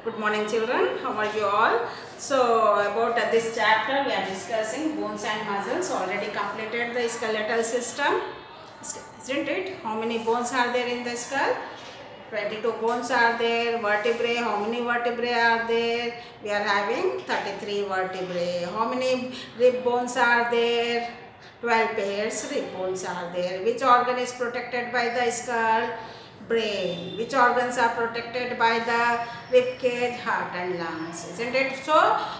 Good morning children, how are you all? So about this chapter we are discussing bones and muscles. Already completed the skeletal system, isn't it? How many bones are there in the skull? 22 bones are there. Vertebrae, how many vertebrae are there? We are having 33 vertebrae. How many rib bones are there? 12 pairs rib bones are there. Which organ is protected by the skull? Brain. Which organs are protected by the rib cage? Heart and lungs, isn't it? So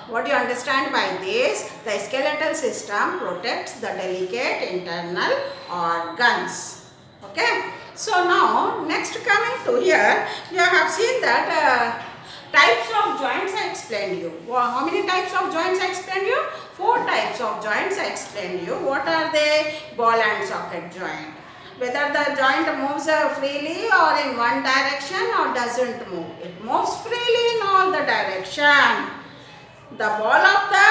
what you understand by this, the skeletal system protects the delicate internal organs. Okay, so now next coming to here, you have seen that types of joints I explained you. How many types of joints I explained you? 4 types of joints I explained you. What are they? Ball and socket joint. Whether the joint moves freely or in one direction or doesn't move. It moves freely in all the direction. The ball of the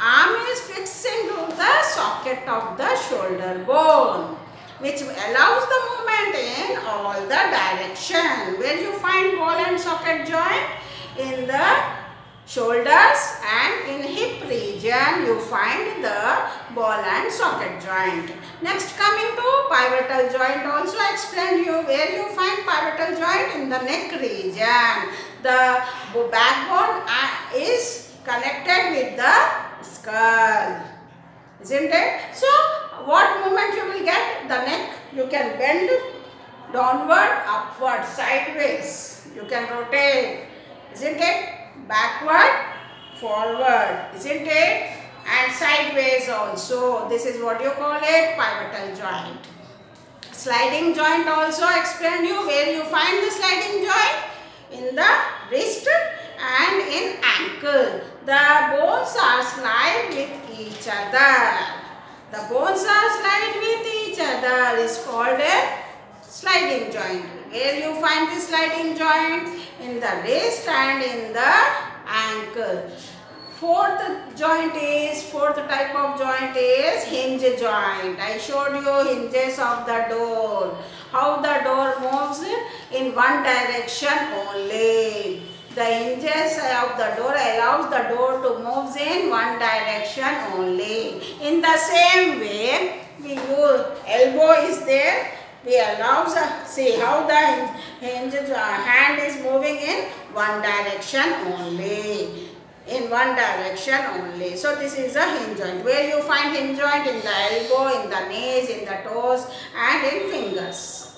arm is fixed into the socket of the shoulder bone, which allows the movement in all the direction. Where you find ball and socket joint? In the shoulders and in hip region you find the ball and socket joint. Next coming to pivotal joint, also I explained you where you find pivotal joint in the neck region. The backbone is connected with the skull, isn't it? So what movement you will get? The neck you can bend downward, upward, sideways. You can rotate, isn't it? Backward, forward, isn't it? And sideways also. This is what you call it, pivotal joint. Sliding joint also I explained you where you find the sliding joint in the wrist and in ankle. The bones are slide with each other. The bones are slide with each other is called a sliding joint. Where you find the sliding joint? In the wrist and in the ankle. Fourth type of joint is hinge joint. I showed you hinges of the door. How the door moves in one direction only. The hinges of the door allows the door to move in one direction only. In the same way, we use elbow is there. We allow, see how the hinge hand is moving in one direction only. In one direction only. So this is a hinge joint. Where you find hinge joint? In the elbow, in the knees, in the toes and in fingers.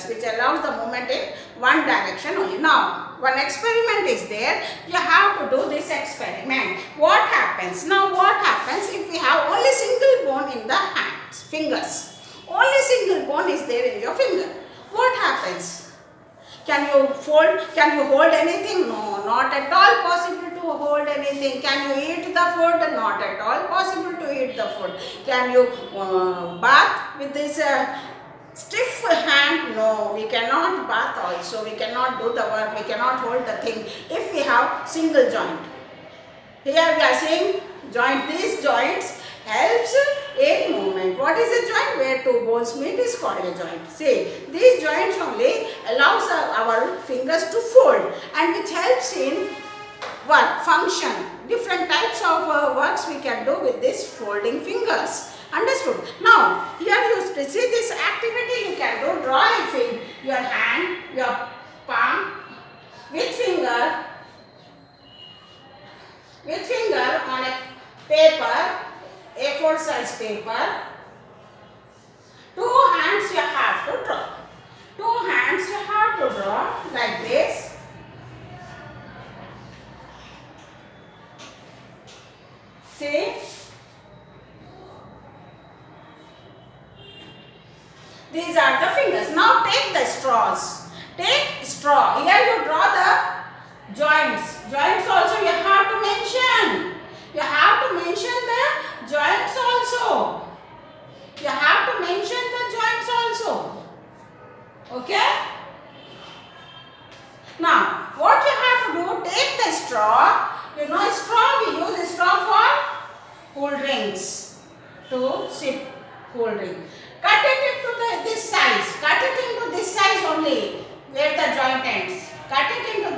Which allows the movement in one direction only. Now one experiment is there. You have to do this experiment. What happens? Now what happens if we have only single bone in the hands, fingers? Only single bone is there in your finger. What happens? Can you fold? Can you hold anything? No, not at all possible to hold anything. Can you eat the food? Not at all possible to eat the food. Can you bath with this stiff hand? No, we cannot bath also. We cannot do the work. We cannot hold the thing if we have single joint. Here we are saying joint. These joints helps in movement. What is a joint? Where two bones meet is called a joint. See, these joints only allows our fingers to fold and which helps in work, function. Different types of works we can do with this folding fingers. Understood? Now, here you see this activity you can do. Draw your hand, your palm with finger on a paper, A4 size paper. 2 hands you have to draw. 2 hands you have to draw like this. See? These are the fingers. Now take the straws. Take straw. Here you draw the joints. Joints also you have to mention. You have to mention the joints also. You have to mention the joints also. Okay? Now, what you have to do, take the straw. You know straw, we use a straw for cool drinks. To sip cool drink. Cut it into this size. Cut it into this size only. Where the joint ends. Cut it into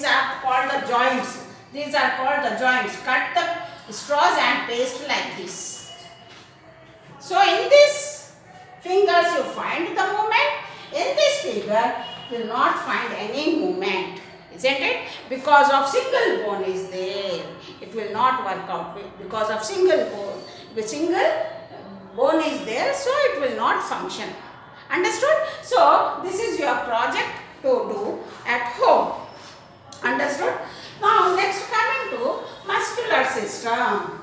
are called the joints. These are called the joints. Cut the straws and paste like this. So in this fingers you find the movement. In this finger you will not find any movement. Isn't it? Because of single bone is there. It will not work out because of single bone. The single bone is there, so it will not function. Understood? So this is your project to do at home. Understood? Now next coming to muscular system.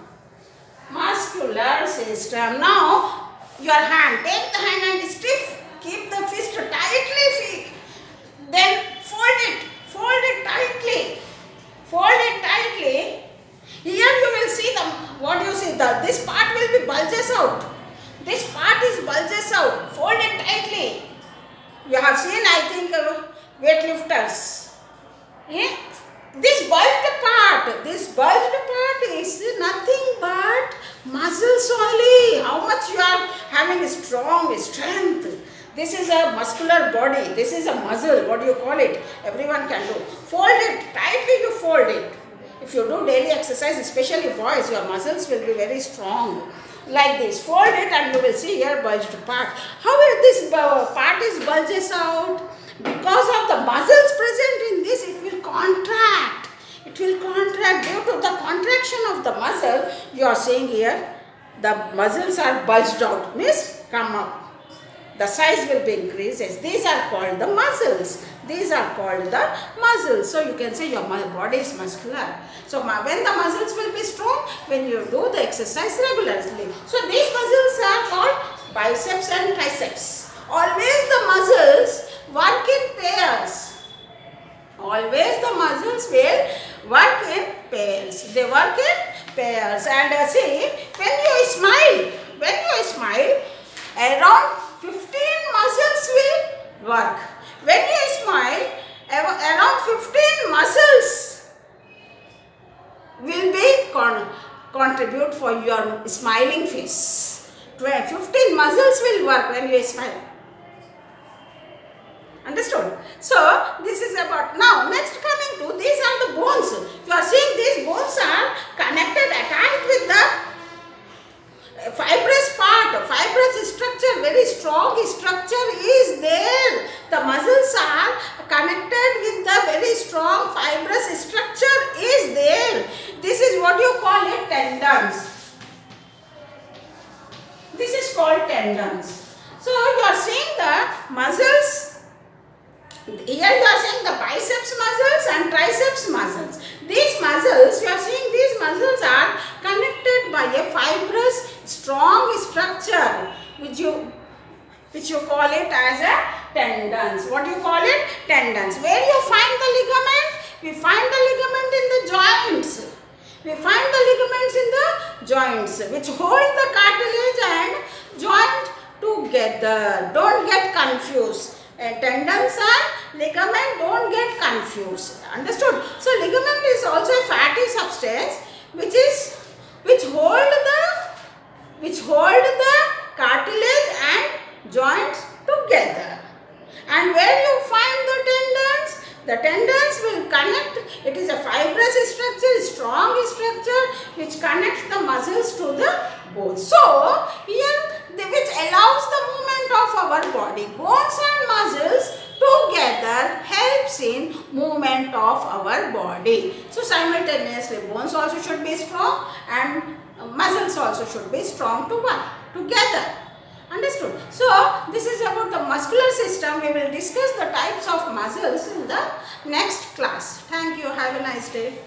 Muscular system. Now your hand, take the hand and stiff. Keep the fist tightly. Then fold it. Fold it tightly. Fold it tightly. Here you will see what you see, this part will be bulges out. This part is bulges out. Fold it tightly. You have seen, I think, weightlifters. This bulged part is nothing but muscles only. How much you are having strong strength. This is a muscular body. This is a muscle. What do you call it? Everyone can do. Fold it. Tightly you fold it. If you do daily exercise, especially boys, your muscles will be very strong. Like this. Fold it and you will see here bulged part. How is this part is bulges out? Because of the muscles present in this, it will contract. It will contract. Due to the contraction of the muscle, you are seeing here, the muscles are bulged out. Means come up. The size will be increased. Yes, these are called the muscles. These are called the muscles. So you can say your body is muscular. So when the muscles will be strong, when you do the exercise regularly. So these muscles are called biceps and triceps. Always the muscles work in pairs. Always the muscles will work in pairs. They work in pairs. And see, when you smile, around 15 muscles will work. When you smile, around 15 muscles will be contribute for your smiling face. 15 muscles will work when you smile. Understood? So this is about, now next coming to, these are the bones. You are seeing these bones are connected, attached with the fibrous part, fibrous structure, very strong structure is there. The muscles are connected with the very strong fibrous structure is there. This is what you call it tendons. This is called tendons. So you are seeing the muscles. Here you are seeing the biceps muscles and triceps muscles. These muscles, you are seeing these muscles are connected by a fibrous strong structure which you call it as a tendons. What do you call it? Tendons. Where you find the ligament? We find the ligament in the joints. We find the ligaments in the joints which hold the cartilage and joint together. Don't get confused. Tendons and ligament, don't get confused. Understood? So ligament is also a fatty substance which hold the cartilage and joints together. And where you find the tendons will connect. It is a fibrous structure, strong structure which connects the muscles to the bones. So here which allows the movement of our body. Bones and muscles together helps in movement of our body. So simultaneously bones also should be strong and muscles also should be strong to work together. Understood? So this is about the muscular system. We will discuss the types of muscles in the next class. Thank you. Have a nice day.